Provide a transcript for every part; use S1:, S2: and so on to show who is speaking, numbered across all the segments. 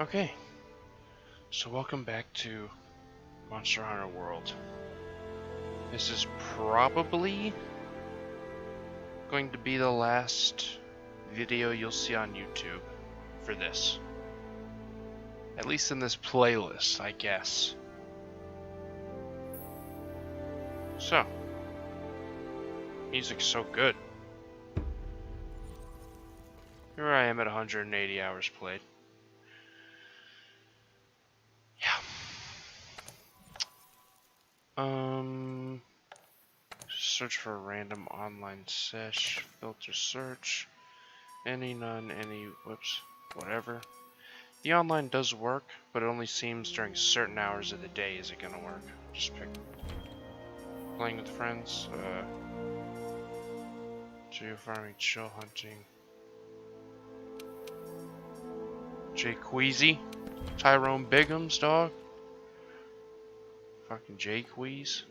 S1: Okay, so welcome back to Monster Hunter World. This is probably going to be the last video you'll see on YouTube for this. At least in this playlist, I guess. So, music's so good. Here I am at 180 hours played. Search for a random online sesh, filter search, any, none, any, whoops, whatever. The online does work, but it only seems during certain hours of the day is it gonna work. Just pick playing with friends, geo farming, chill hunting. Jay Queasy, Tyrone Bigums, dog. Fucking Jay Queez.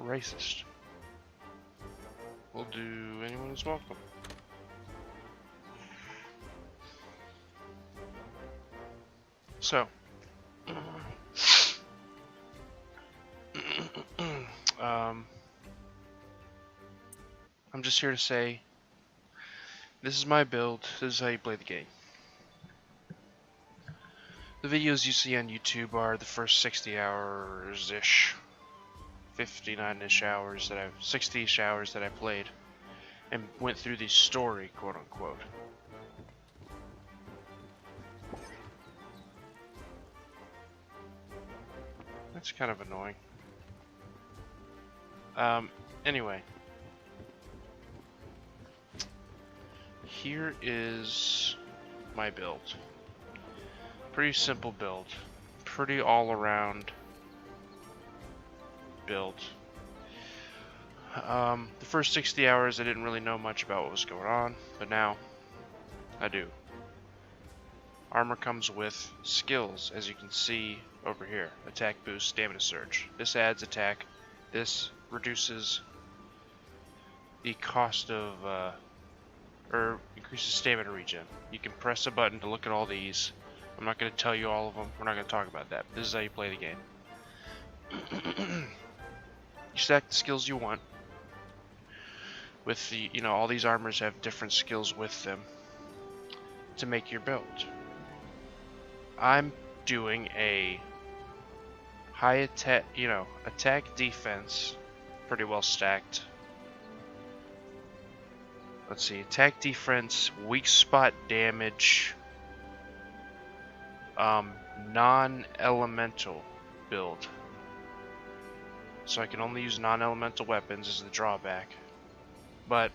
S1: Racist. We'll do anyone is welcome. So, I'm just here to say, this is my build, this is how you play the game. The videos you see on YouTube are the first 60 hours-ish, 59-ish hours that 60-ish hours that I played, and went through the story, quote-unquote. That's kind of annoying. Anyway. Here is my build. Pretty simple build. Pretty all-around build. The first 60 hours I didn't really know much about what was going on, but now I do. Armor comes with skills, as you can see over here. Attack boost, stamina surge. This adds attack. This reduces the cost of, or increases stamina regen. You can press a button to look at all these. I'm not going to tell you all of them. We're not going to talk about that. This is how you play the game. You stack the skills you want. With the, all these armors have different skills with them to make your build. I'm doing a high attack, attack defense, pretty well stacked. Let's see, attack defense, weak spot damage, non-elemental build. So I can only use non-elemental weapons as the drawback. But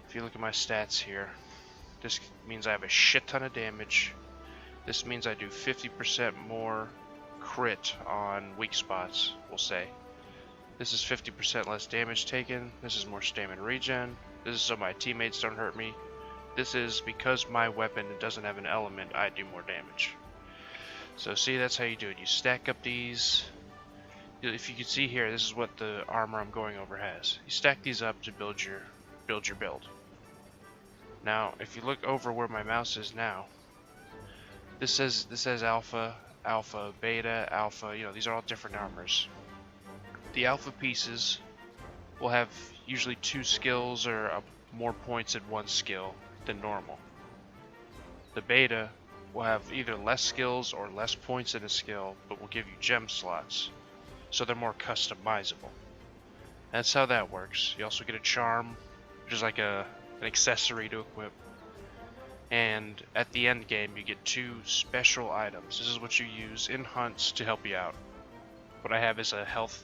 S1: if you look at my stats here, this means I have a shit ton of damage. This means I do 50% more crit on weak spots, we'll say. This is 50% less damage taken. This is more stamina regen. This is so my teammates don't hurt me. This is because my weapon doesn't have an element, I do more damage. So see, that's how you do it. You stack up these. If you can see here, this is what the armor I'm going over has. You stack these up to build your build. Now, if you look over where my mouse is now, this says alpha, beta, alpha. These are all different armors. The alpha pieces will have usually 2 skills or more points in one skill than normal. The beta will have either less skills or less points in a skill, but will give you gem slots, so they're more customizable. That's how that works. You also get a charm, which is like an accessory to equip. And at the end game, you get 2 special items. This is what you use in hunts to help you out. What I have is a health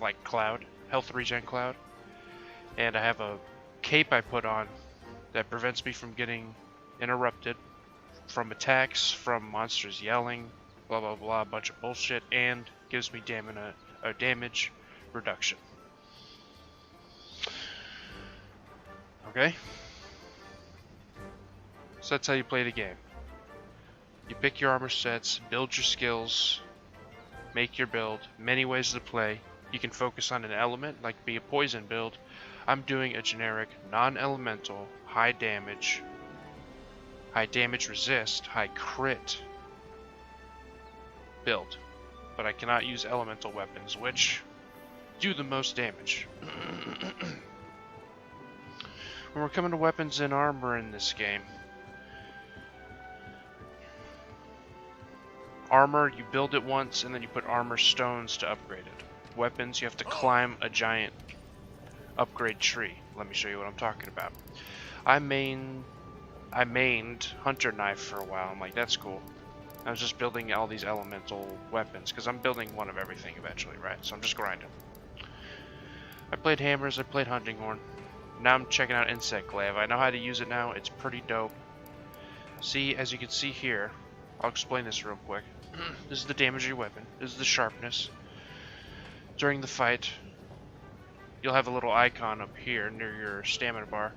S1: regen cloud, and I have a cape I put on that prevents me from getting interrupted from attacks, from monsters yelling, blah blah blah, a bunch of bullshit, and gives me damage reduction. Okay? So that's how you play the game. You pick your armor sets, build your skills, make your build. Many ways to play. You can focus on an element, like be a poison build. I'm doing a generic, non-elemental, high damage resist, high crit build. But I cannot use elemental weapons, which do the most damage. When we're coming to weapons and armor in this game, armor, you build it once and then you put armor stones to upgrade it. Weapons, you have to climb a giant upgrade tree. Let me show you what I'm talking about. I mained hunter knife for a while. I'm like, that's cool. I was just building all these elemental weapons because I'm building one of everything eventually, right? So I'm just grinding. I played hammers, I played hunting horn. Now I'm checking out insect glaive. I know how to use it now. It's pretty dope. See, as you can see here, I'll explain this real quick. This is the damage of your weapon. This is the sharpness. During the fight, you'll have a little icon up here near your stamina bar,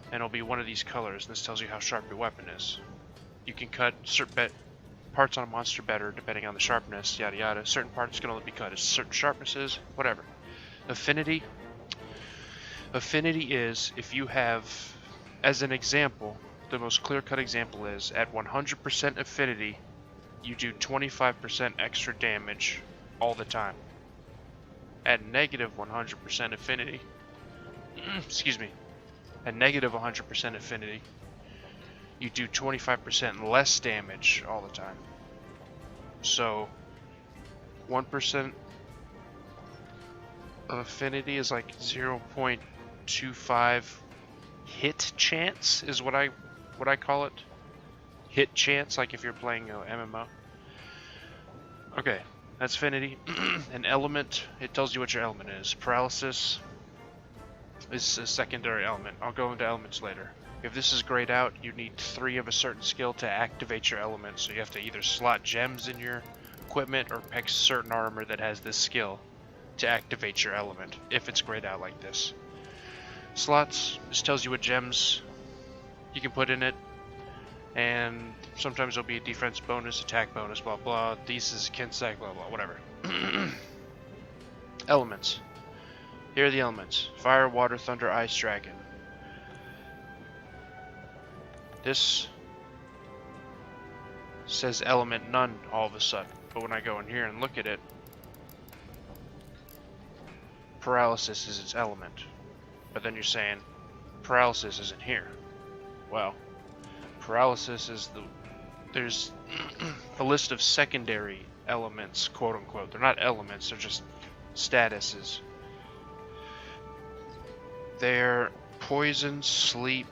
S1: and it'll be one of these colors. This tells you how sharp your weapon is. You can cut certain parts on a monster better depending on the sharpness, yada yada. Certain parts can only be cut as certain sharpnesses, whatever. Affinity. Affinity is if you have, as an example, the most clear-cut example is at 100% affinity, you do 25% extra damage all the time. At negative 100% affinity, excuse me, at negative 100% affinity, you do 25% less damage all the time. So 1% of affinity is like 0.25 hit chance is what I call it. Hit chance, like if you're playing MMO. Okay, that's affinity. An element, it tells you what your element is. Paralysis is a secondary element. I'll go into elements later. If this is grayed out, you need 3 of a certain skill to activate your element. So you have to either slot gems in your equipment or pick certain armor that has this skill to activate your element, if it's grayed out like this. Slots, this tells you what gems you can put in it, and sometimes there'll be a defense bonus, attack bonus, blah blah, thesis, kinsack, blah blah, whatever. Elements. Here are the elements. Fire, water, thunder, ice, dragon. This says element none all of a sudden, but when I go in here and look at it, paralysis is its element. But then you're saying paralysis isn't here. Well, paralysis is there's a list of secondary elements, quote unquote. They're not elements, they're just statuses. They're poison, sleep,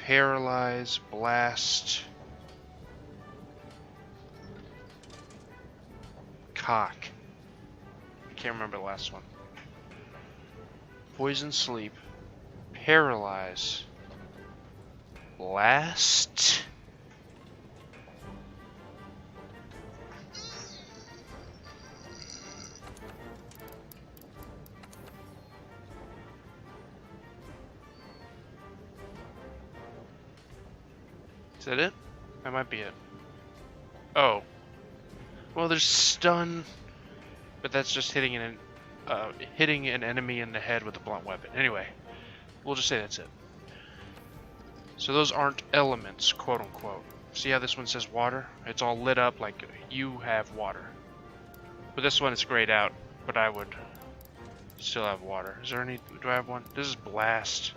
S1: paralyze, blast, cock. I can't remember the last one. Poison, sleep, paralyze, blast, is that it? That might be it. Oh. Well, there's stun, but that's just hitting an enemy in the head with a blunt weapon. Anyway, we'll just say that's it. So those aren't elements, quote unquote. See how this one says water? It's all lit up like you have water. But this one is grayed out, but I would still have water. Is there any, do I have one? This is blast.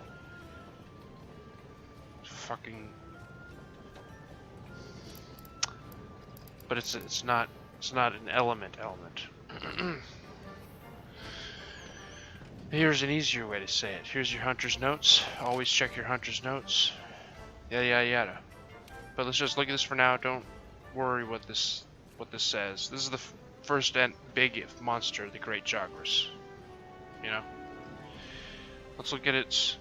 S1: Fucking. But it's not an element. Here's an easier way to say it. Here's your hunter's notes. Always check your hunter's notes. Yada yada yada. But let's just look at this for now. Don't worry what this says. This is the first big monster, the Great Jagras. You know. Let's look at its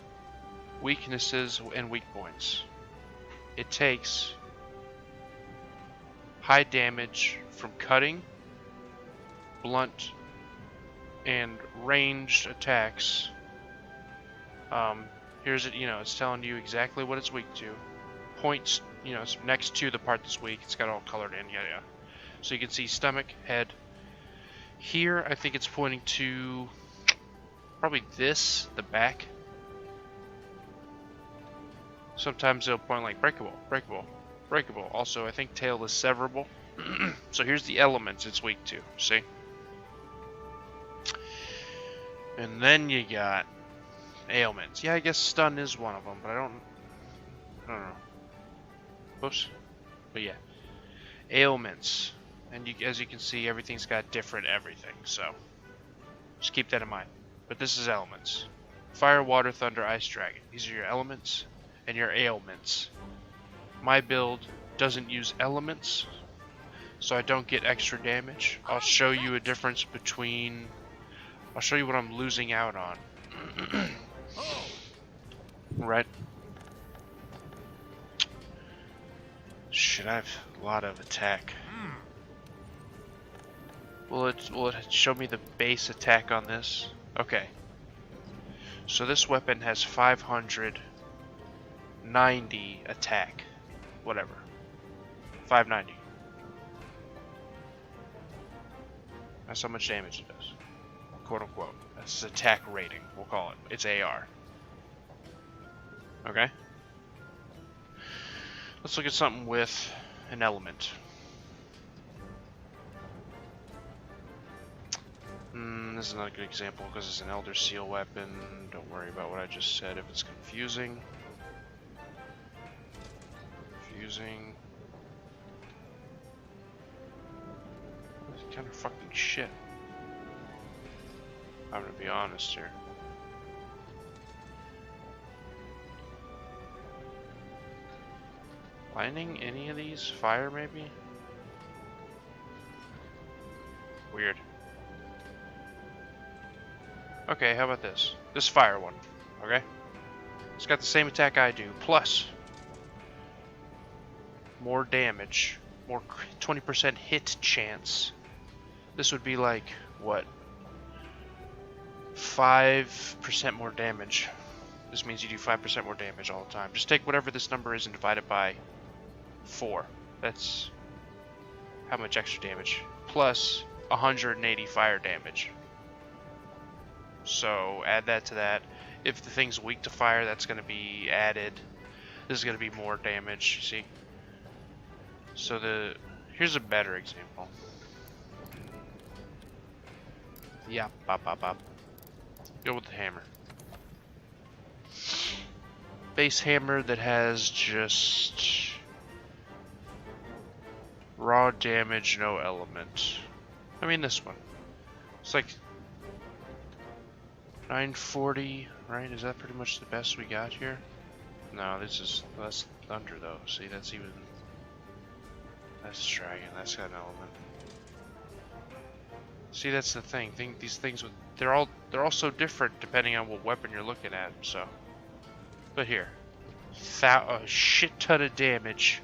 S1: weaknesses and weak points. It takes high damage from cutting, blunt, and ranged attacks Here's it, it's telling you exactly what it's weak to. Points, it's next to the part that's weak. It's got all colored in, yeah. So you can see stomach, head. Here, I think it's pointing to probably this, the back. Sometimes it'll point like breakable, breakable, breakable. Also, I think tail is severable. So here's the elements it's weak to, see? And then you got ailments. Yeah, I guess stun is one of them, but I don't know. Whoops. But yeah, ailments. And as you can see, everything's got different everything, so just keep that in mind. But this is elements. Fire, water, thunder, ice, dragon. These are your elements and your ailments. My build doesn't use elements, so I don't get extra damage. I'll show you a difference between... I'll show you what I'm losing out on. Right. Shit, I have a lot of attack. Will it show me the base attack on this? Okay. So this weapon has 590 attack. Whatever. 590. That's how much damage it does. Quote unquote. That's its attack rating, we'll call it. It's AR. Okay? Let's look at something with an element. This is not a good example because it's an Elder Seal weapon. Don't worry about what I just said if it's confusing. Confusing. What kind of fucking shit? I'm gonna be honest here. Lightning? Any of these? Fire, maybe? Weird. Okay, how about this? This fire one, okay? It's got the same attack I do, plus more damage, more 20% hit chance. This would be like, what? 5% more damage. This means you do 5% more damage all the time. Just take whatever this number is and divide it by 4. That's how much extra damage. Plus 180 fire damage. So add that to that. If the thing's weak to fire, that's going to be added. This is going to be more damage, you see? So here's a better example. Yeah, bop, bop, bop. Go with the hammer. Base hammer that has just raw damage, no element. I mean this one. It's like 940, right? Is that pretty much the best we got here? No, that's thunder though. See, that's dragon. That's got an element. See, that's the thing. These things they're all so different depending on what weapon you're looking at. So, but here, a shit ton of damage.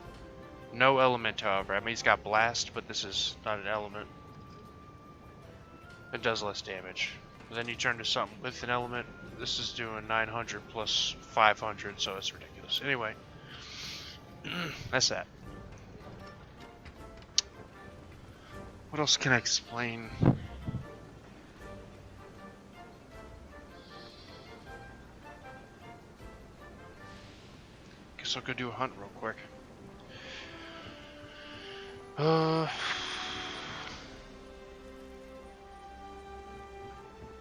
S1: No element, however. I mean, he's got blast, but this is not an element. It does less damage. But then you turn to something with an element. This is doing 900 plus 500, so it's ridiculous. Anyway, that's that. What else can I explain? Guess I'll go do a hunt real quick.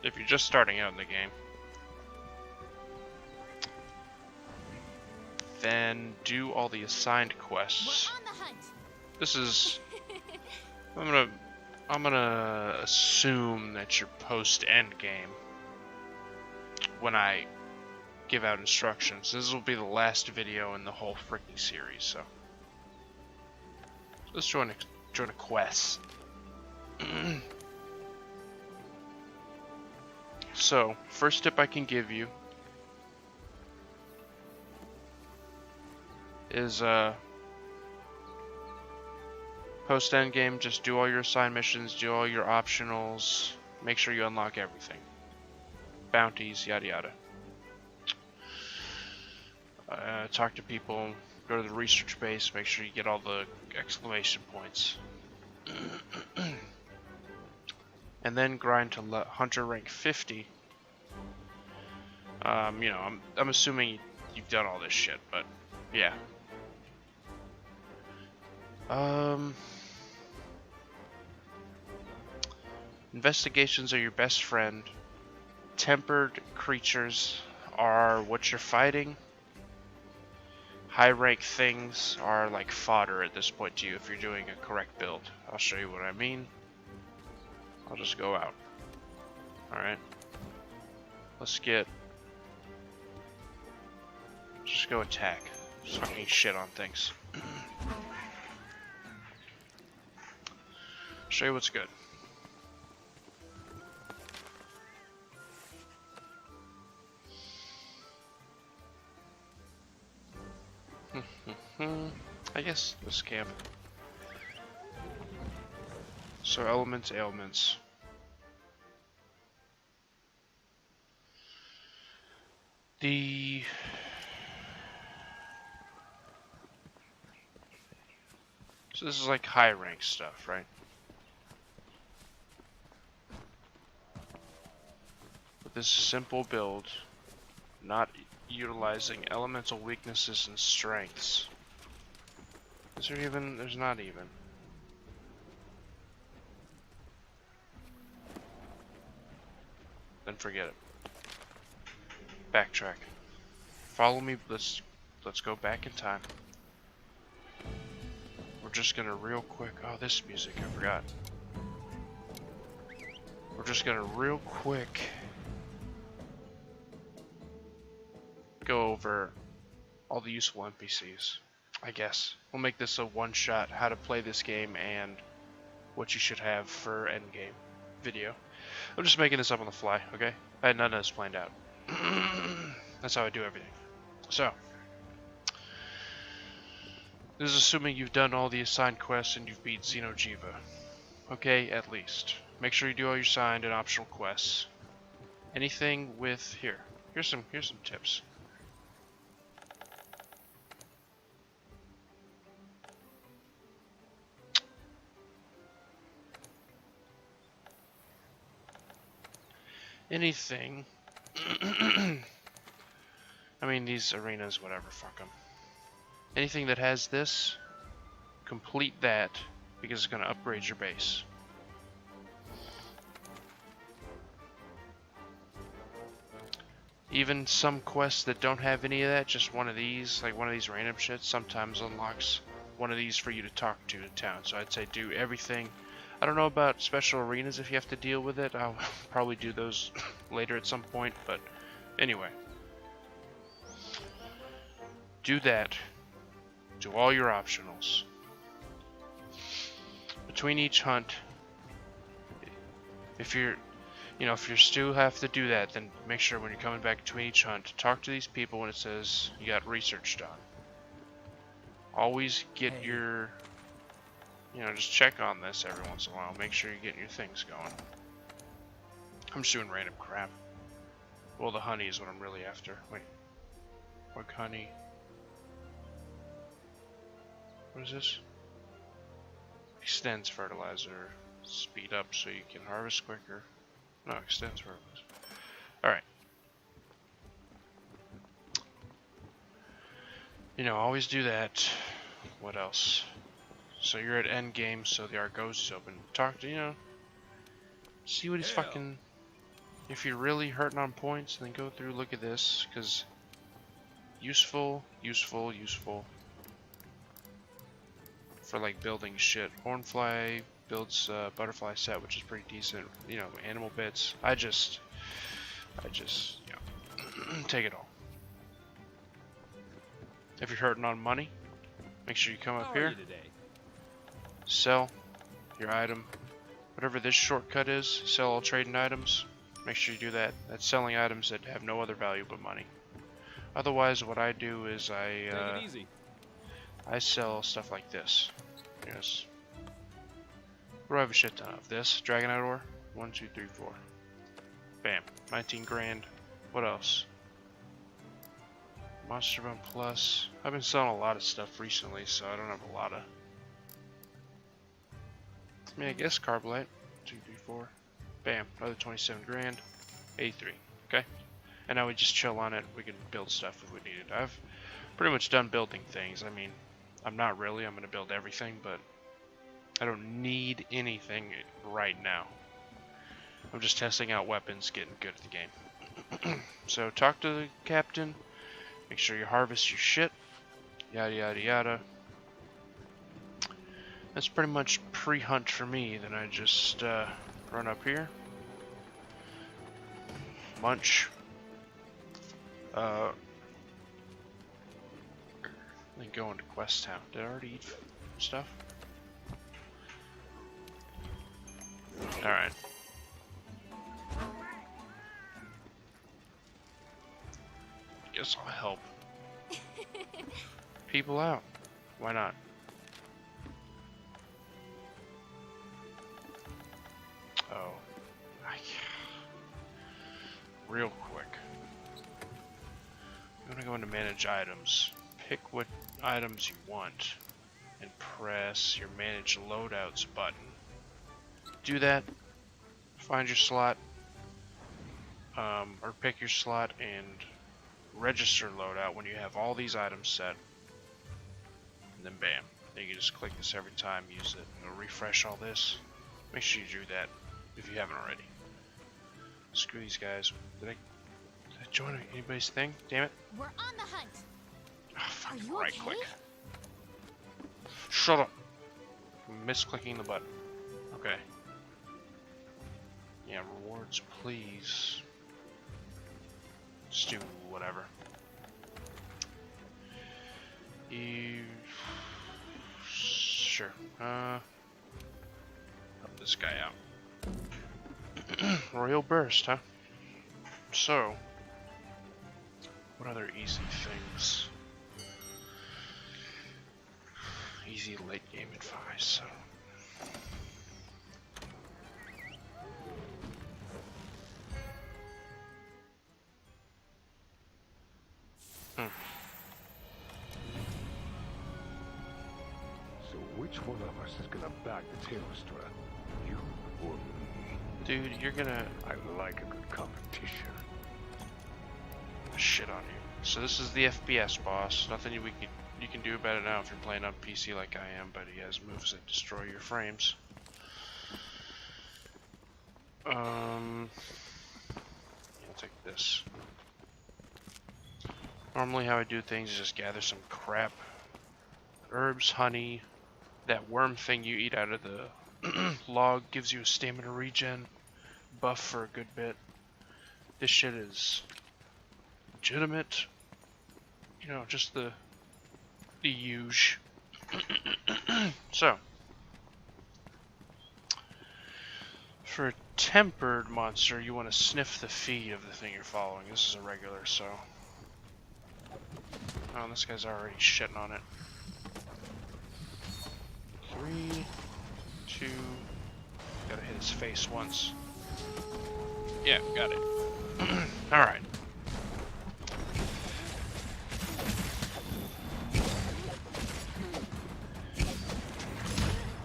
S1: If you're just starting out in the game, then do all the assigned quests.
S2: We're on the hunt.
S1: This is... I'm gonna assume that you're post Endgame when I give out instructions. This will be the last video in the whole freaking series, so let's join a quest. So, first tip I can give you is post endgame, just do all your assigned missions, do all your optionals, make sure you unlock everything. Bounties, yada yada. talk to people, go to the research base, make sure you get all the exclamation points. And then grind to hunter rank 50. You know, I'm assuming you've done all this shit, but yeah. Investigations are your best friend. Tempered creatures are what you're fighting. High rank things are like fodder at this point to you if you're doing a correct build. I'll show you what I mean. I'll just go out. Alright. Let's just go attack. Just fucking shit on things. Show you what's good. I guess this camp. So elements, ailments. So this is like high rank stuff, right? With this simple build, not utilizing elemental weaknesses and strengths. Is there even? There's not even. Then forget it. Backtrack. Follow me. Let's go back in time. We're just gonna real quick. Oh, this music, I forgot. We're just gonna real quick go over all the useful NPCs. I guess we'll make this a one-shot how to play this game and what you should have for Endgame video. I'm just making this up on the fly, okay? I had none of this planned out. That's how I do everything. So, this is assuming you've done all the assigned quests and you've beat Xeno'jiiva. Okay, at least. Make sure you do all your signed and optional quests. Anything with here's some tips. Anything. I mean, these arenas, whatever, fuck them. Anything that has this, complete that, because it's going to upgrade your base. Even some quests that don't have any of that, just one of these, like one of these random shits, sometimes unlocks one of these for you to talk to in town. So I'd say do everything. I don't know about special arenas if you have to deal with it. I'll probably do those later at some point, but anyway. Do that. Do all your optionals. Between each hunt, if you still have to do that, then make sure when you're coming back between each hunt, talk to these people when it says you got research done. Always get your, just check on this every once in a while. Make sure you're getting your things going. I'm just doing random crap. Well, the honey is what I'm really after. Wait. What honey? What is this? Extends fertilizer. Speed up so you can harvest quicker. No, extends fertilizer. Alright. Always do that. What else? So you're at Endgame, so the Argos is open. Talk to, see what he's fucking... If you're really hurting on points, then go through, look at this, because useful. For like building shit. Hornfly builds a butterfly set, which is pretty decent. Animal bits. I just take it all. If you're hurting on money, make sure you come up here. Sell your item. Whatever this shortcut is, sell all trading items. Make sure you do that. That's selling items that have no other value but money. Otherwise, what I do is I sell stuff like this. Yes. What do I have a shit ton of? This Dragonite ore. 1, 2, 3, 4. Bam. 19 grand. What else? Monster Bun Plus. I've been selling a lot of stuff recently, so I don't have a lot of. I mean, I guess Carbolite. 2, 3, 4. Bam. Another 27 grand. 83. Okay. And now we just chill on it. We can build stuff if we need it. I've pretty much done building things. I mean, I'm not really. I'm going to build everything, but I don't need anything right now. I'm just testing out weapons, getting good at the game. So talk to the captain. Make sure you harvest your shit. Yada yada yada. That's pretty much pre-hunt for me. Then I just run up here. Munch. Then go into Quest Town. Did I already eat stuff? Alright. Guess I'll help people out. Why not? Oh. Real quick. I'm gonna go into manage items. Pick what items you want and press your manage loadouts button. Do that. Find your slot. Or pick your slot and register loadout when you have all these items set. And then bam. Then you can just click this every time, use it. It'll refresh all this. Make sure you do that if you haven't already. Screw these guys. Did I join anybody's thing? Damn it.
S2: We're on the hunt.
S1: Oh, fuck,
S2: Are you
S1: right
S2: okay?
S1: click. Shut up. I'm misclicking the button. Okay. Yeah, rewards, please. Just do whatever. Sure. Help this guy out. Royal Burst, huh? So, what other easy things? Easy late game advice.
S3: So which one of us is gonna back the Tailstra? You or me?
S1: Dude, you're gonna
S3: I like a good competition.
S1: shit on you. So this is the FPS boss. Nothing you can do about it now if you're playing on PC like I am, but he has moves that destroy your frames. I'll take this. Normally how I do things is just gather some crap. Herbs, honey, that worm thing you eat out of the log gives you a stamina regen buff for a good bit. This shit is legitimate. You know, just the huge. So, for a tempered monster, you want to sniff the feed of the thing you're following. This is a regular, so. Oh, this guy's already shitting on it. 3, 2. Gotta hit his face once. Yeah, got it. Alright.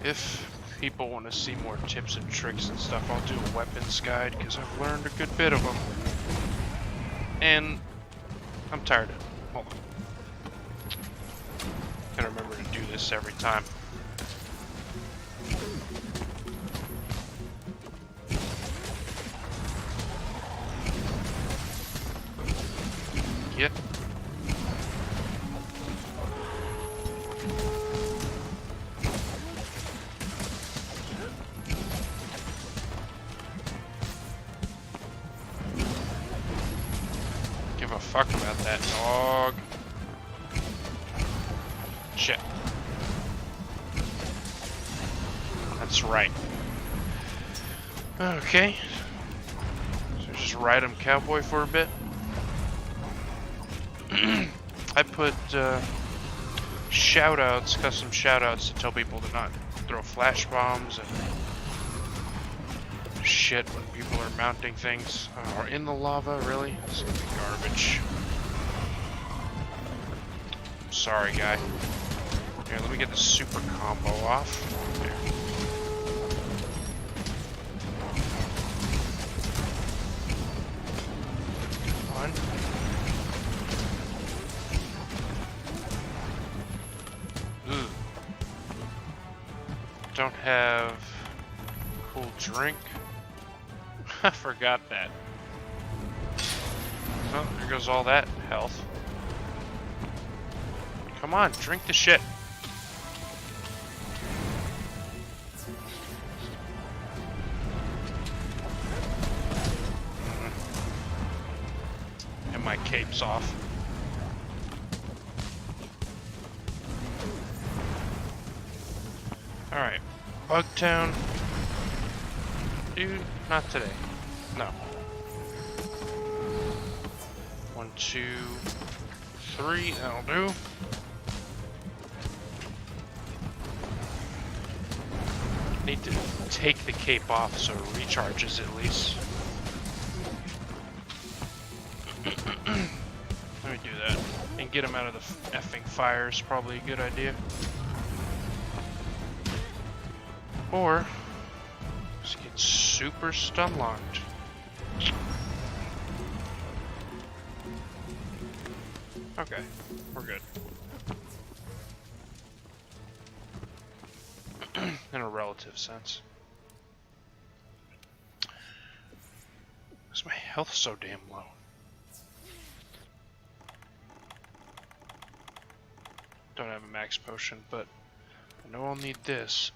S1: If people want to see more tips and tricks and stuff, I'll do a weapons guide because I've learned a good bit of them. And I'm tired of it. Hold on. Gotta remember to do this every time. Get. Give a fuck about that dog. Shit. That's right. Okay. So just ride him cowboy for a bit. I put shoutouts, custom shoutouts to tell people to not throw flash bombs and shit when people are mounting things or in the lava. Really, it's gonna be garbage. Sorry, guy. Here, let me get the super combo off. There. Come on. Ooh. Don't have cool drink. I forgot that. Oh, there goes all that health. Come on, drink the shit. And my cape's off. Alright, Bugtown. Dude, not today. No. 1, 2, 3, that'll do. Need to take the cape off so it recharges at least. Let me do that. And get him out of the effing fire is probably a good idea. Or just get super stun locked. Okay, we're good. In a relative sense. Why's my health so damn low? Don't have a max potion, but I know I'll need this.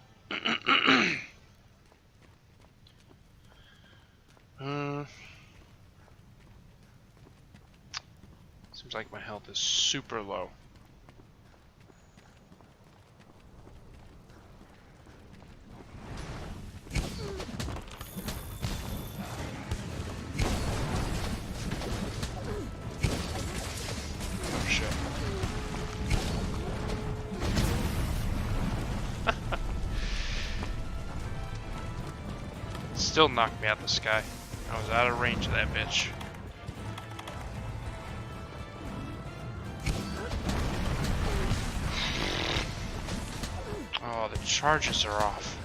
S1: Seems like my health is super low. Oh shit. Still knocked me out the sky. I was out of range of that bitch. Oh, the charges are off.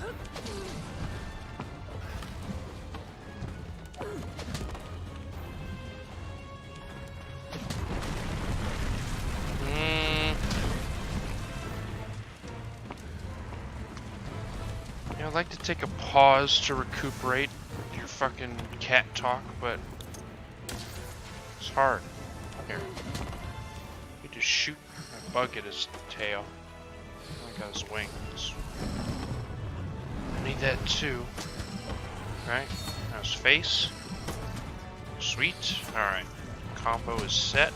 S1: Yeah, I'd like to take a pause to recuperate with your fucking cat talk, but it's hard. Here. You just shoot a bug at his tail. I got his wings. I need that too. Right? Now his face. Sweet. Alright. Combo is set.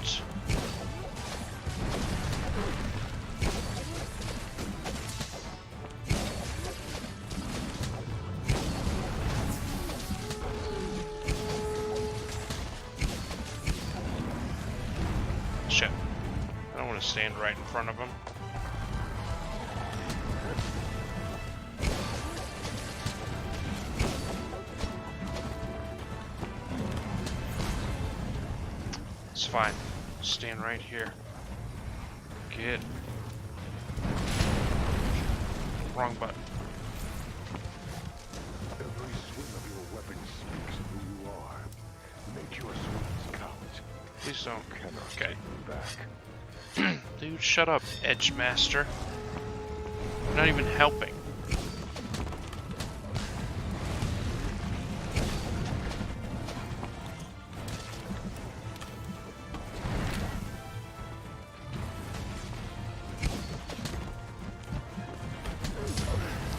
S1: Shit. I don't want to stand right in front of him. It's fine. Stand right here. Good. Wrong button.
S3: Every swing of your weapon speaks who you are. Make your swings count.
S1: Please don't.
S3: Cannot
S1: Okay.
S3: take them back.
S1: Dude, shut up, Edge Master. You're not even helping.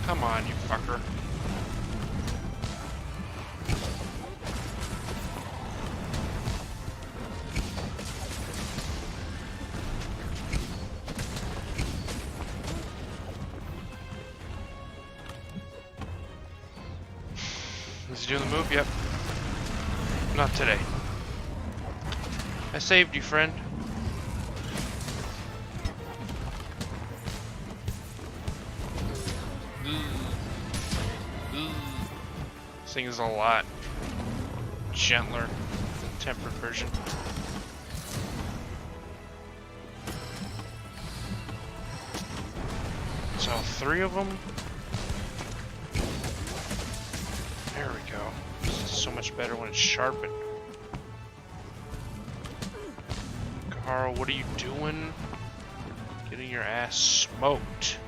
S1: Come on, you fucker. Is he doing the move? Yep. Not today. I saved you, friend. This thing is a lot gentler than tempered version. That's all 3 of them. There we go. This is so much better when it's sharpened. Carl, what are you doing? Getting your ass smoked.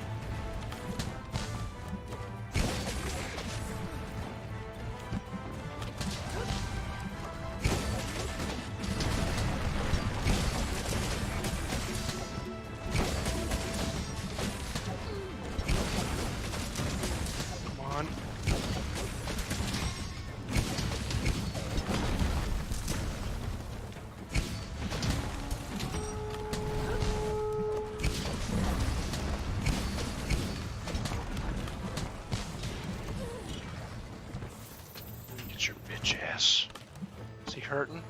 S1: Hurting?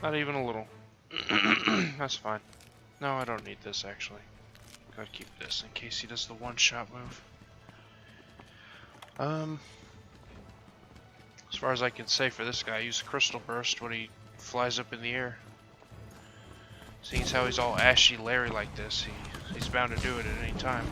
S1: Not even a little. That's fine. No, I don't need this actually. Gotta keep this in case he does the one-shot move. As far as I can say for this guy, use a crystal burst when he flies up in the air. Seeing as how he's all ashy Larry like this, he's bound to do it at any time.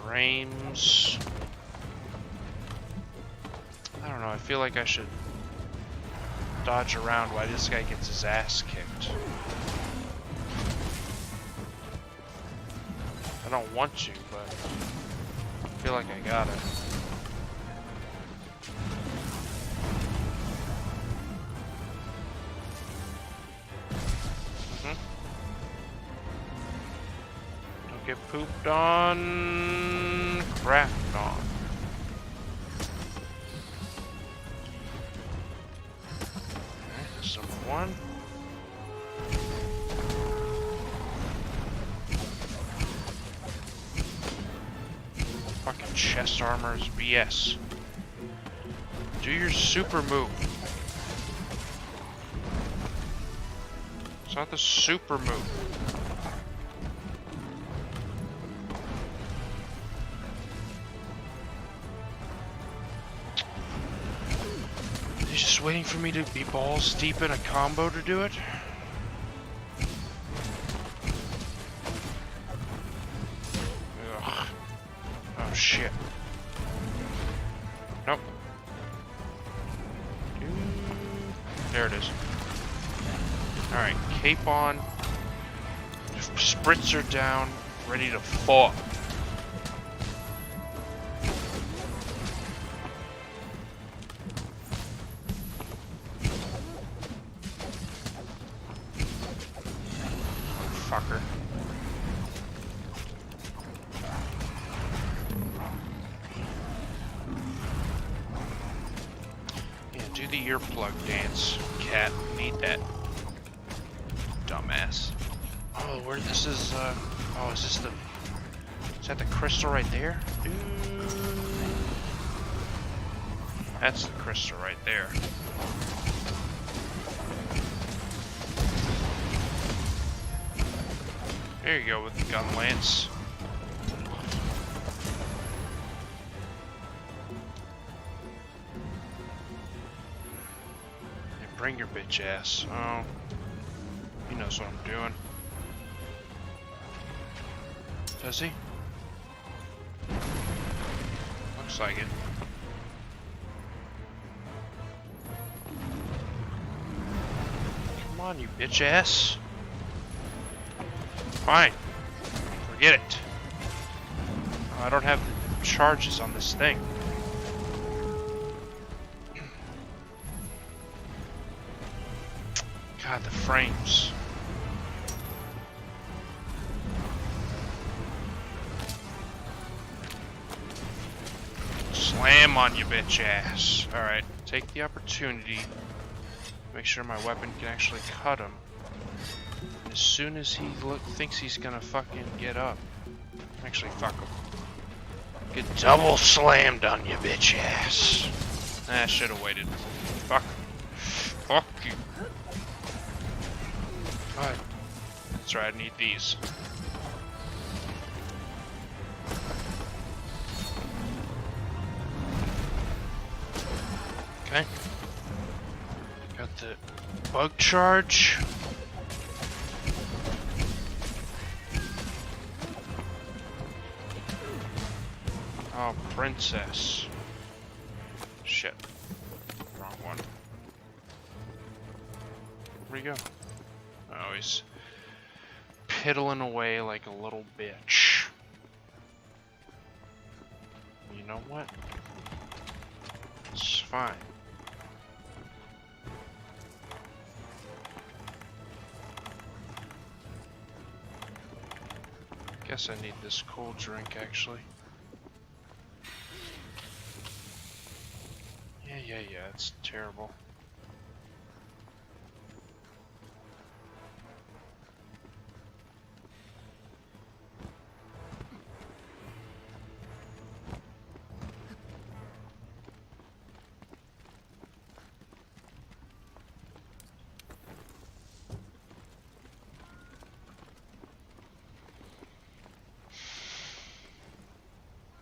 S1: Frames. I don't know, I feel like I should dodge around while this guy gets his ass kicked. I don't want to, but I feel like I gotta. Don't get pooped on, crapped on. One. Fucking chest armor is BS. Do your super move. It's not the super move. Just waiting for me to be balls deep in a combo to do it. Ugh. Oh shit. Nope. There it is. Alright, cape on. Spritzer down. Ready to fall. Fucker. Yeah, do the earplug dance, cat. Need that. Dumbass. Oh, where this is, oh, is this the... Is that the crystal right there? That's the crystal right there. There you go with the gun lance. Hey, bring your bitch ass. Oh, he knows what I'm doing. Does he? Looks like it. Come on, you bitch ass. Fine. Forget it. Oh, I don't have the charges on this thing. God, the frames. Slam on you, bitch ass. Alright, take the opportunity. Make sure my weapon can actually cut him. As soon as he thinks he's gonna fucking get up. Actually, fuck him. Get double slammed on you, bitch ass. Ah, should've waited. Fuck. Fuck you. Alright. That's right, I need these. Okay. Got the bug charge. Oh, princess. Shit. Wrong one. Where'd he go? Oh, he's piddling away like a little bitch. You know what? It's fine. Guess I need this cold drink, actually. Yeah, it's terrible.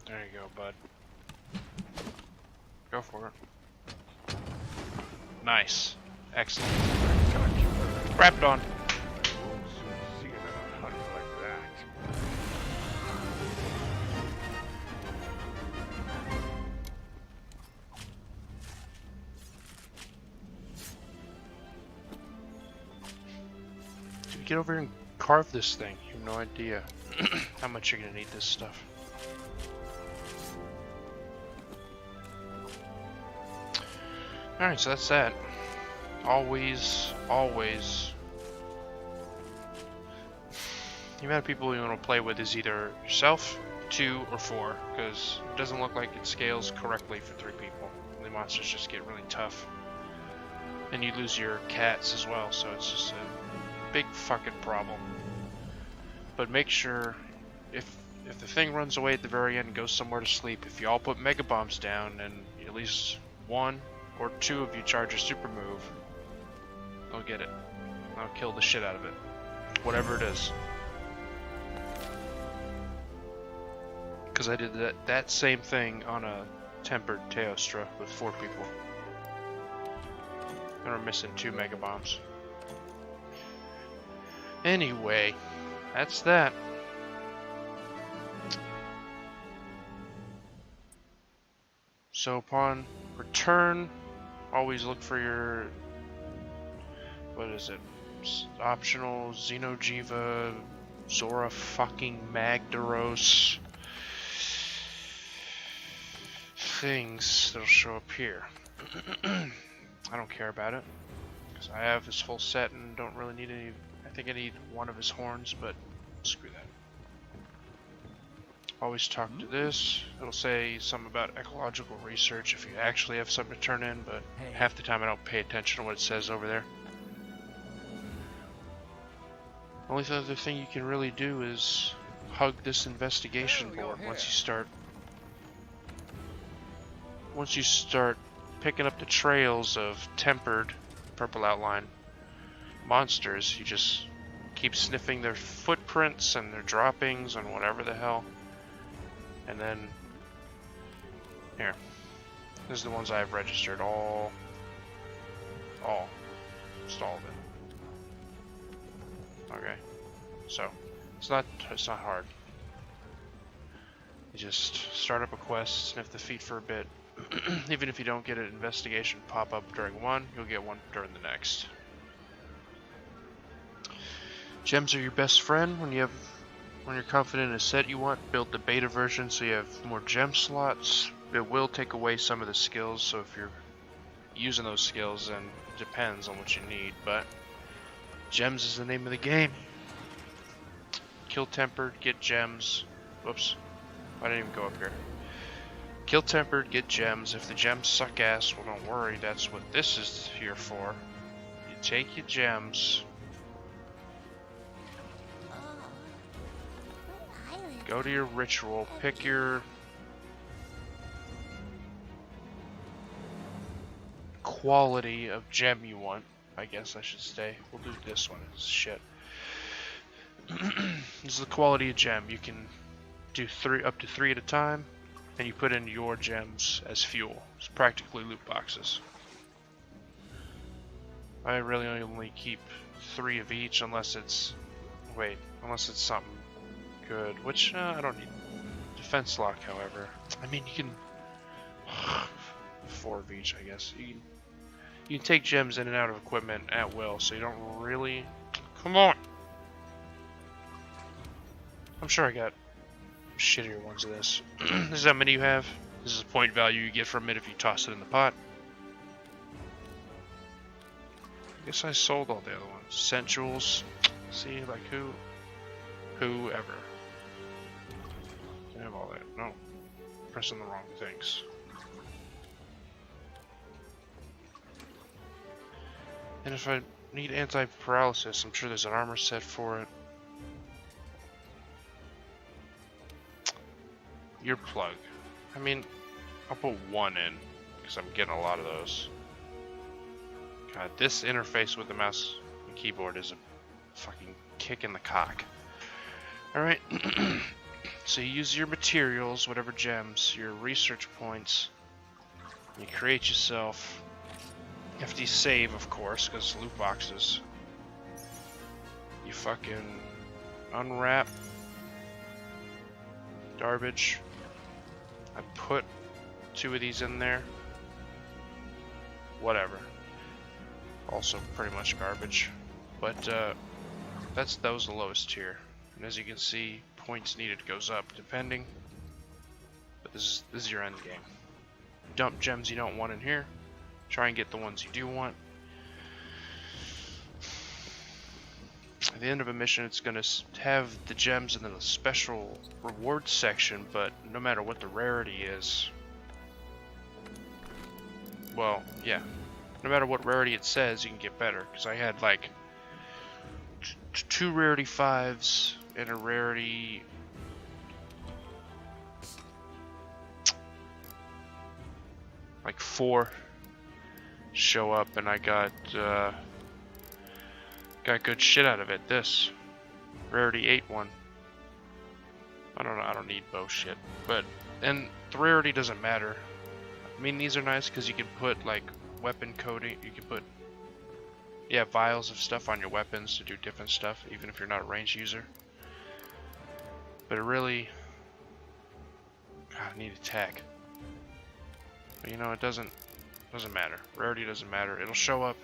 S1: There you go, bud. Go for it. Nice. Excellent. Wrapped on.
S3: Won't soon see another hunt like that.
S1: Dude, get over here and carve this thing. You have no idea how much you're gonna need this stuff. Alright, so that's that. Always. The amount of people you want to play with is either yourself, 2, or 4, because it doesn't look like it scales correctly for 3 people. The monsters just get really tough. And you lose your cats as well, so it's just a big fucking problem. But make sure, if the thing runs away at the very end and goes somewhere to sleep, if you all put mega bombs down and at least 1 or 2 of you charge a super move, I'll get it. I'll kill the shit out of it. Whatever it is. Because I did that same thing on a tempered Teostra with 4 people. And we're missing 2 mega bombs. Anyway, that's that. So upon return, always look for your, what is it, optional Xenojiva, Zora fucking Magdaros things that'll show up here. I don't care about it, because I have his full set and don't really need any. I think I need 1 of his horns, but screw that. Always talk to this. It'll say something about ecological research if you actually have something to turn in, but half the time I don't pay attention to what it says over there. Only other thing you can really do is hug this investigation board once you start picking up the trails of tempered purple outline monsters. You just keep sniffing their footprints and their droppings and whatever the hell. And then, here, this is the ones I've registered, just all of it. Okay, so, it's not hard. You just start up a quest, sniff the feet for a bit. Even if you don't get an investigation pop up during one, you'll get one during the next. Gems are your best friend when you're confident in a set you want. Build the beta version so you have more gem slots. It will take away some of the skills, so if you're using those skills, then it depends on what you need, but gems is the name of the game. Kill tempered, get gems. Whoops, I didn't even go up here. Kill tempered, get gems. If the gems suck ass, well, don't worry, that's what this is here for. You take your gems, go to your ritual, pick your quality of gem you want. I guess I should say. We'll do this one. It's shit. This is the quality of gem. You can do up to three at a time, and you put in your gems as fuel. It's practically loot boxes. I really only keep 3 of each unless it's something good, which I don't need. Defense lock, however. I mean, you can 4 of each, I guess. You can take gems in and out of equipment at will, so you don't really. Come on. I'm sure I got shittier ones of this. This is how many you have. This is the point value you get from it if you toss it in the pot. I guess I sold all the other ones. Sensuals. See, like whoever. Can have all that. No. Pressing the wrong things. And if I need anti-paralysis, I'm sure there's an armor set for it. Your plug. I mean, I'll put 1 in, because I'm getting a lot of those. God, this interface with the mouse and keyboard is a fucking kick in the cock. Alright, so you use your materials, whatever gems, your research points, you create yourself. You have to save, of course, because loot boxes. You fucking unwrap garbage. I put 2 of these in there. Whatever. Also pretty much garbage. But that was the lowest tier. And as you can see, points needed goes up depending. But this is your end game. Dump gems you don't want in here. Try and get the ones you do want. At the end of a mission, it's going to have the gems in the special rewards section, but no matter what the rarity is, well, yeah, no matter what rarity it says, you can get better. Because I had like 2 rarity 5s and a rarity like 4 show up, and I got good shit out of it. This rarity 8 one. I don't need bow shit, and the rarity doesn't matter. I mean, these are nice because you can put like weapon coating. You can put vials of stuff on your weapons to do different stuff, even if you're not a ranged user. But it really, God, I need attack. But you know, it doesn't matter. Rarity doesn't matter. It'll show up.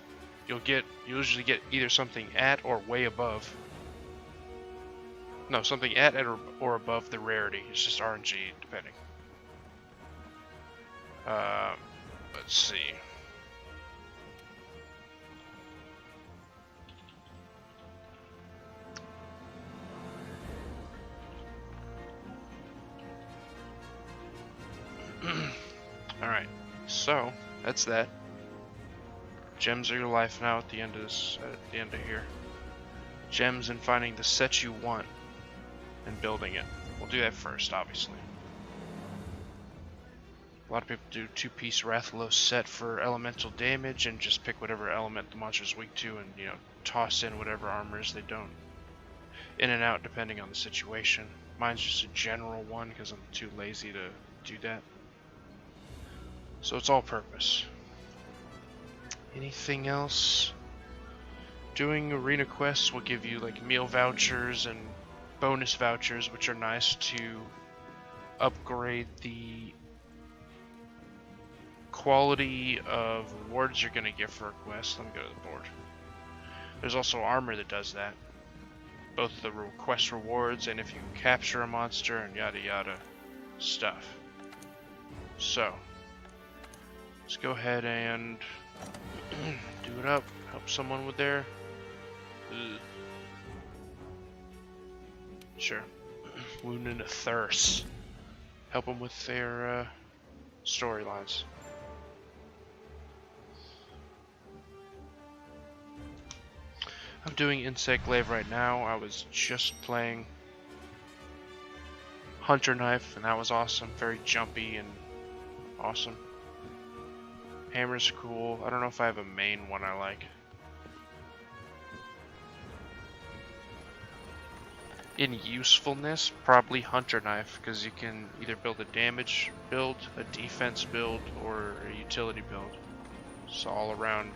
S1: You'll usually get either something at or way above. No, something at or above the rarity. It's just RNG depending. Let's see. Alright, so that's that. Gems are your life now at the end of this, here. Gems and finding the set you want and building it. We'll do that first, obviously. A lot of people do 2-piece Rathalos set for elemental damage and just pick whatever element the monster's weak to and, you know, toss in whatever armors they don't. In and out depending on the situation. Mine's just a general one because I'm too lazy to do that. So it's all purpose. Anything else? Doing arena quests will give you like meal vouchers and bonus vouchers, which are nice to upgrade the quality of rewards you're going to get for a quest. Let me go to the board. There's also armor that does that. Both the quest rewards and if you capture a monster and yada yada stuff. So, let's go ahead and do it up. Help someone with their... Sure. Wound into thirst. Help them with their storylines. I'm doing Insect Glaive right now. I was just playing Hunter Knife, and that was awesome. Very jumpy and awesome. Hammer's cool. I don't know if I have a main one I like. In usefulness, probably Hunter Knife, because you can either build a damage build, a defense build, or a utility build. So all around,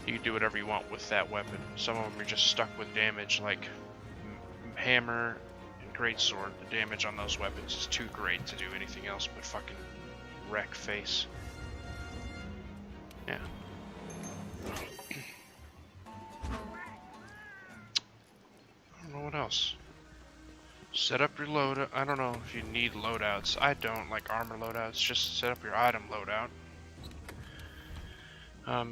S1: you can do whatever you want with that weapon. Some of them are just stuck with damage, like Hammer and Greatsword. The damage on those weapons is too great to do anything else but fucking wreck face. Yeah. I don't know what else. Set up your loadout. I don't know if you need loadouts. I don't like armor loadouts. Just set up your item loadout.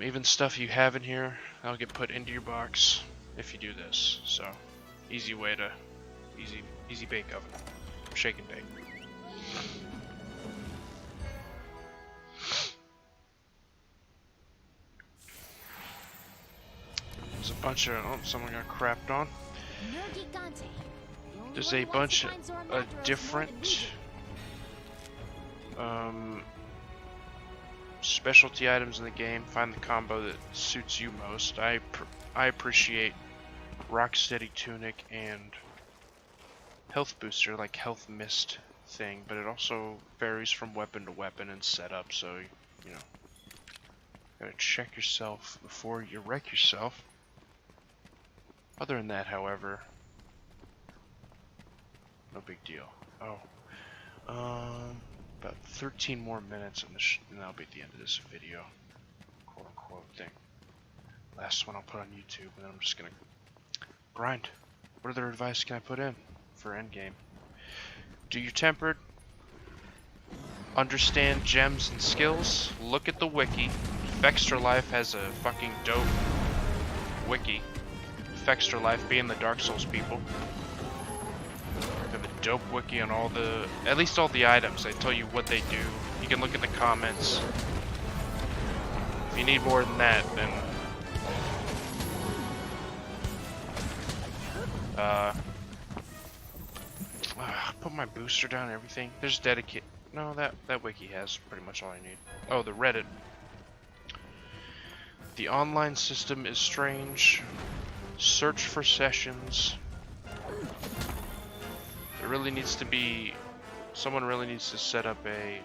S1: Even stuff you have in here, that'll get put into your box if you do this. So, easy way to, easy bake oven, shake and bake. There's a bunch of, oh, someone got crapped on. There's a bunch of different specialty items in the game. Find the combo that suits you most. I appreciate Rocksteady Tunic and Health Booster, like Health Mist thing, but it also varies from weapon to weapon and setup, so, you know, gotta check yourself before you wreck yourself. Other than that, however, no big deal. Oh, about 13 more minutes and that'll be the end of this video, quote unquote thing. Last one I'll put on YouTube, and then I'm just gonna grind. What other advice can I put in for Endgame? Do your tempered. Understand gems and skills. Look at the wiki. Extra Life has a fucking dope wiki. Extra Life being the Dark Souls people. They have a dope wiki on all the, at least all the items. They tell you what they do. You can look in the comments. If you need more than that, then put my booster down and everything. There's dedicate. No, that wiki has pretty much all I need. Oh, the Reddit. The online system is strange. Search for sessions. There really needs to be, someone really needs to set up a,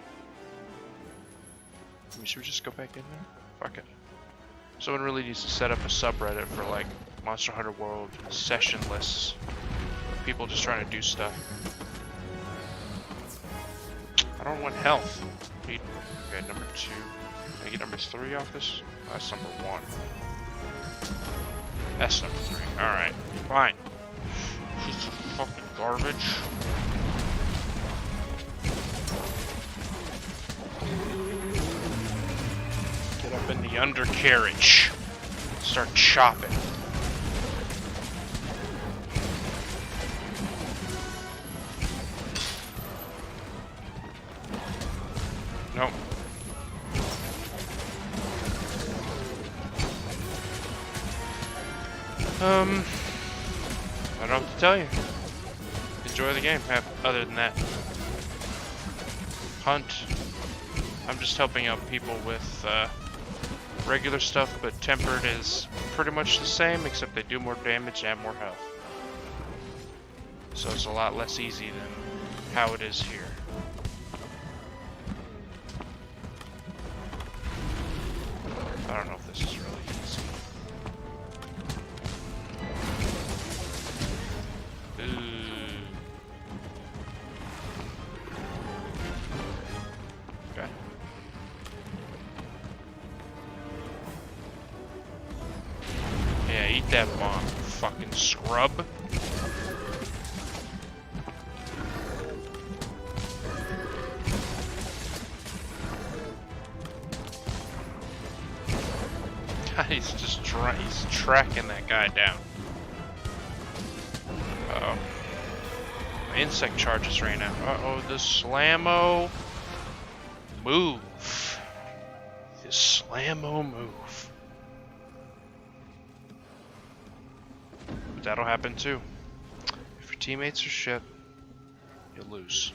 S1: should we just go back in there? Fuck it. Someone really needs to set up a subreddit for like Monster Hunter World session lists. People just trying to do stuff. I don't want health. Okay, number 2. Can I get number 3 off this? Oh, that's number 1. That's number 3. Alright, fine. Piece of fucking garbage. Get up in the undercarriage. Start chopping. Nope. I don't know what to tell you. Enjoy the game, other than that. Hunt. I'm just helping out people with regular stuff, but tempered is pretty much the same, except they do more damage and more health. So it's a lot less easy than how it is here. I don't know if this is really easy. Okay. Yeah, eat that bomb, you fucking scrub. He's just he's tracking that guy down. Uh-oh. My insect charges right now. Uh-oh, the Slammo move. The Slammo move. But that'll happen too. If your teammates are shit, you'll lose.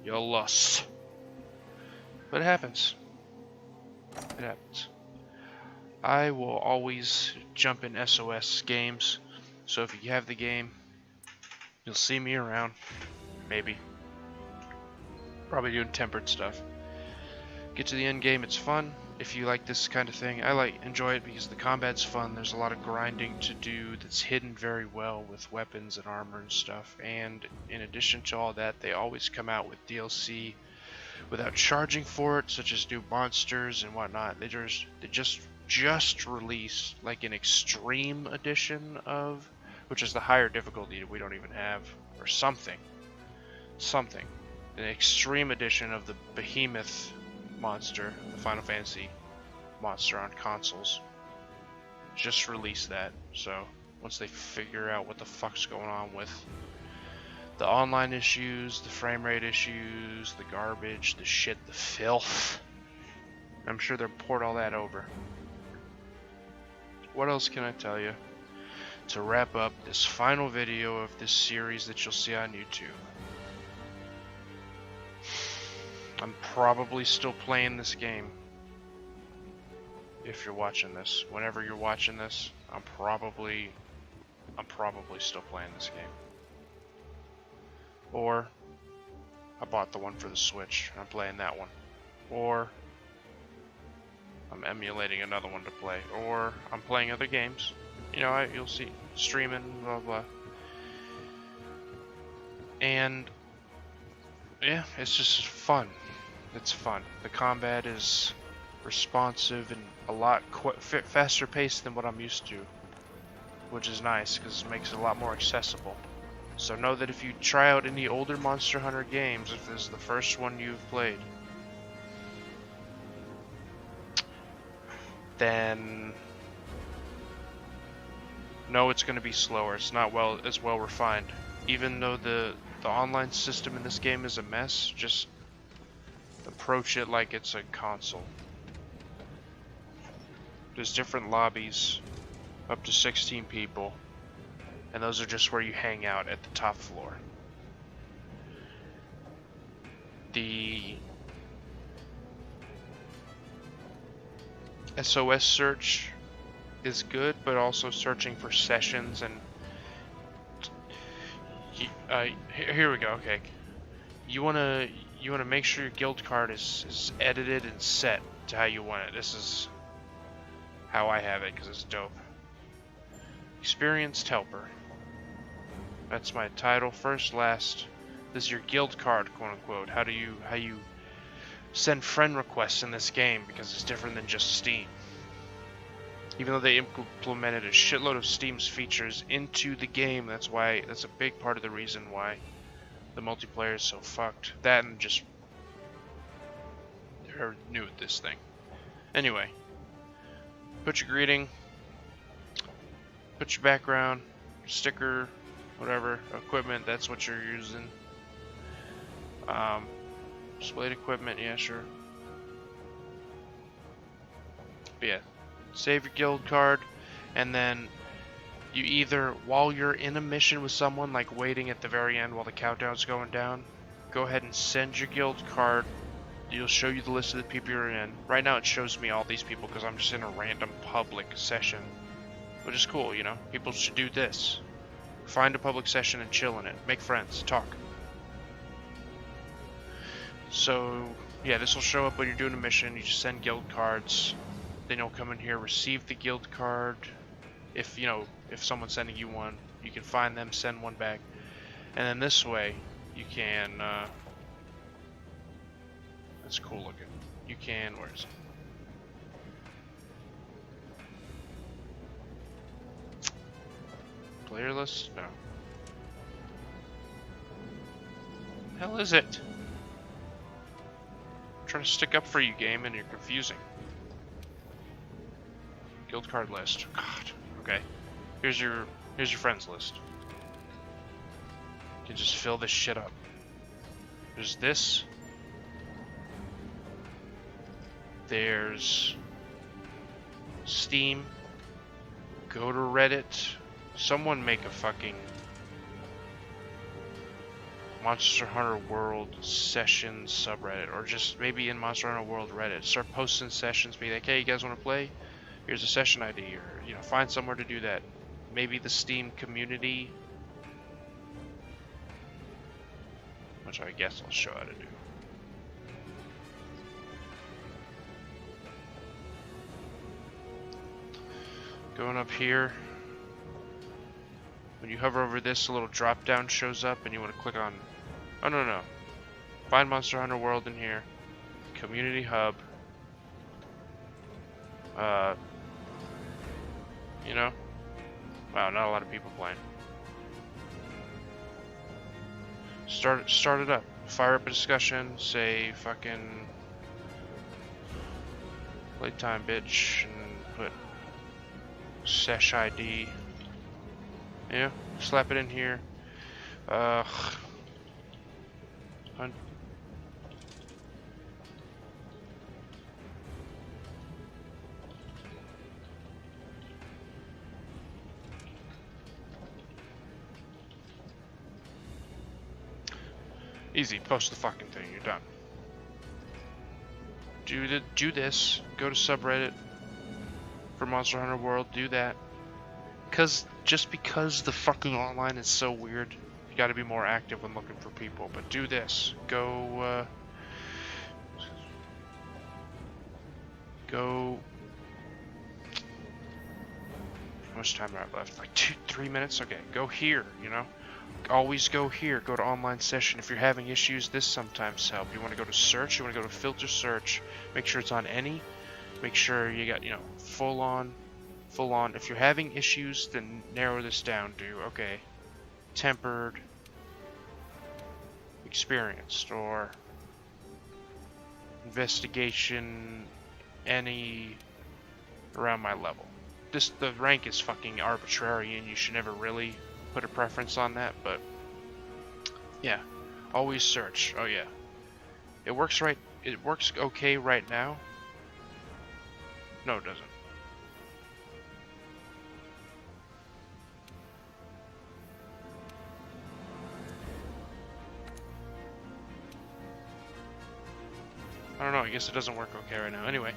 S1: You'll lose. But it happens. It happens. I will always jump in SOS games, so if you have the game, you'll see me around. Maybe. Probably doing tempered stuff. Get to the end game, it's fun. If you like this kind of thing, I enjoy it because the combat's fun. There's a lot of grinding to do that's hidden very well with weapons and armor and stuff. And in addition to all that, they always come out with DLC without charging for it, such as new monsters and whatnot. They just released like an extreme edition of, which is the higher difficulty that we don't even have, or something, an extreme edition of the Behemoth monster, the Final Fantasy monster on consoles. Just released that, so once they figure out what the fuck's going on with the online issues, the frame rate issues, the garbage, the shit, the filth, I'm sure they'll port all that over. What else can I tell you to wrap up this final video of this series that you'll see on YouTube? I'm probably still playing this game. If you're watching this, whenever you're watching this, I'm probably still playing this game. Or I bought the one for the Switch and I'm playing that one. Or I'm emulating another one to play. Or I'm playing other games. You know, you'll see streaming, blah blah. And yeah, it's just fun. It's fun. The combat is responsive and a lot faster paced than what I'm used to, which is nice because it makes it a lot more accessible. So know that if you try out any older Monster Hunter games, if this is the first one you've played, then know it's going to be slower. It's not as well refined. Even though the online system in this game is a mess, just approach it like it's a console. There's different lobbies, up to 16 people, and those are just where you hang out at the top floor. The SOS search is good, but also searching for sessions and here we go. Okay, you wanna make sure your guild card is edited and set to how you want it. This is how I have it because it's dope. Experienced helper. That's my title. First, last. This is your guild card, quote unquote. How you send friend requests in this game, because it's different than just Steam. Even though they implemented a shitload of Steam's features into the game, that's a big part of the reason why the multiplayer is so fucked. That and just they're new at this thing. Anyway, put your greeting, put your background, sticker, whatever, equipment, that's what you're using. Displayed equipment, yeah, sure. But yeah, save your guild card, and then you either, while you're in a mission with someone, like waiting at the very end while the countdown's going down, go ahead and send your guild card. It'll show you the list of the people you're in. Right now it shows me all these people because I'm just in a random public session, which is cool, you know? People should do this. Find a public session and chill in it. Make friends. Talk. So, yeah, this will show up when you're doing a mission. You just send guild cards. Then you'll come in here, receive the guild card. If someone's sending you one, you can find them, send one back. And then this way, you can, that's cool looking. You can, where is it? Player list? No. Hell is it? I'm trying to stick up for you, game, and you're confusing. Guild card list. God. Okay. Here's your friends list. You can just fill this shit up. There's this. There's Steam. Go to Reddit. Someone make a fucking Monster Hunter World sessions subreddit, or just maybe in Monster Hunter World Reddit. Start posting sessions, be like, hey, you guys want to play? Here's a session ID, or you know, find somewhere to do that. Maybe the Steam community, which I guess I'll show how to do. Going up here, when you hover over this, a little drop down shows up, and you want to click on. Oh no. Find Monster Hunter World in here. Community Hub. You know? Wow, not a lot of people playing. Start it up. Fire up a discussion. Say fucking playtime bitch and put sesh ID. Yeah, slap it in here. Easy, post the fucking thing, you're done. Do this, go to subreddit for Monster Hunter World, do that. Just because the fucking online is so weird, you gotta be more active when looking for people. But do this, go how much time do I have left? Like 2-3 minutes? Okay, go here, you know? Always go here, go to online session. If you're having issues, this sometimes helps. You want to go to search, you want to go to filter search, make sure it's on any, make sure you got, you know, full on. If you're having issues, then narrow this down to, okay, tempered, experienced, or investigation, any around my level. The rank is fucking arbitrary and you should never really put a preference on that, but yeah, always search. Oh yeah, it works okay right now. No, it doesn't. I don't know, I guess it doesn't work okay right now. Anyway,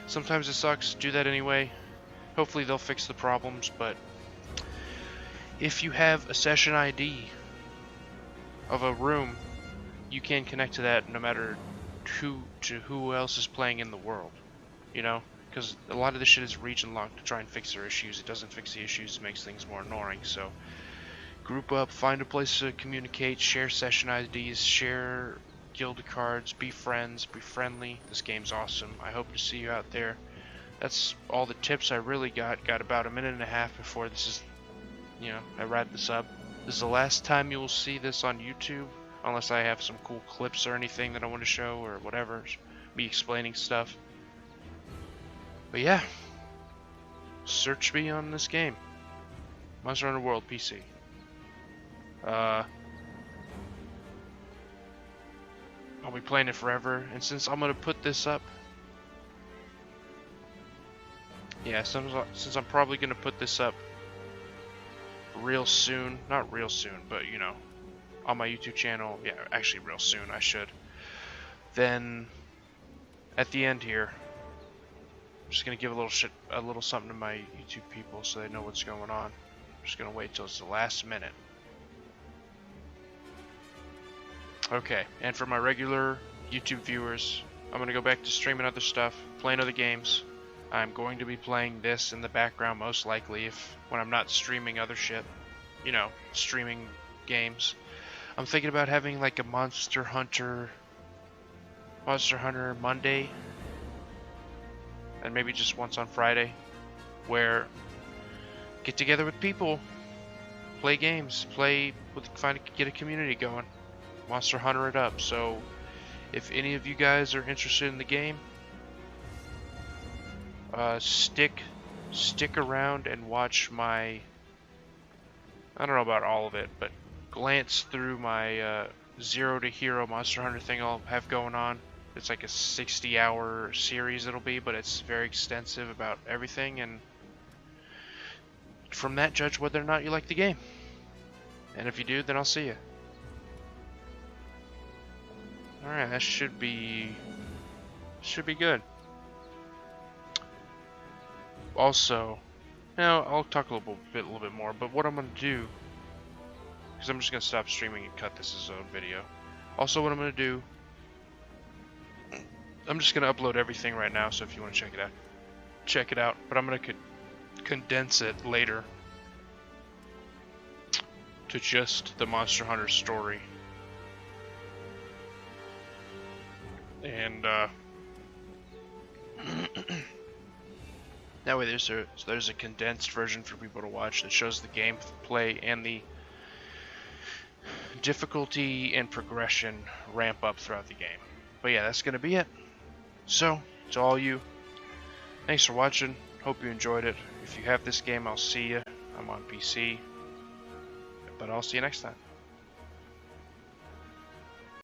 S1: sometimes it sucks, do that anyway. Hopefully they'll fix the problems, but if you have a session ID of a room, you can connect to that no matter who else is playing in the world, you know? Because a lot of this shit is region locked to try and fix their issues. It doesn't fix the issues, it makes things more annoying, so group up, find a place to communicate, share session IDs, share guild cards, be friends, be friendly. This game's awesome. I hope to see you out there. That's all the tips I really got. Got about a minute and a half before this is, you know, I wrap this up. This is the last time you will see this on YouTube, unless I have some cool clips or anything that I want to show or whatever, me explaining stuff. But yeah, search me on this game, Monster Hunter World PC. I'll be playing it forever, and since I'm gonna put this up, yeah, since I'm probably gonna put this up real soon, not real soon, but you know, on my YouTube channel, yeah, actually real soon, I should. Then at the end here, I'm just gonna give a little something to my YouTube people so they know what's going on. I'm just gonna wait till it's the last minute. Okay, and for my regular YouTube viewers, I'm gonna go back to streaming other stuff, playing other games. I'm going to be playing this in the background most likely when I'm not streaming other shit, you know, streaming games. I'm thinking about having like a Monster Hunter Monday, and maybe just once on Friday, where get together with people, play games, get a community going, Monster Hunter it up. So if any of you guys are interested in the game, stick around and watch my, I don't know about all of it, but glance through my Zero to Hero Monster Hunter thing I'll have going on. It's like a 60-hour series it'll be, but it's very extensive about everything, and from that judge whether or not you like the game. And if you do, then I'll see you. Alright, that should be good. Also, now I'll talk a little bit more, but what I'm gonna do, because I'm just gonna stop streaming and cut this as a video. Also, what I'm gonna do, I'm just gonna upload everything right now, so if you want to check it out. But I'm gonna condense it later to just the Monster Hunter story. And that way there's a condensed version for people to watch that shows the gameplay and the difficulty and progression ramp up throughout the game. But yeah, that's gonna be it. So, to all you, thanks for watching. Hope you enjoyed it. If you have this game, I'll see you. I'm on PC. But I'll see you next time.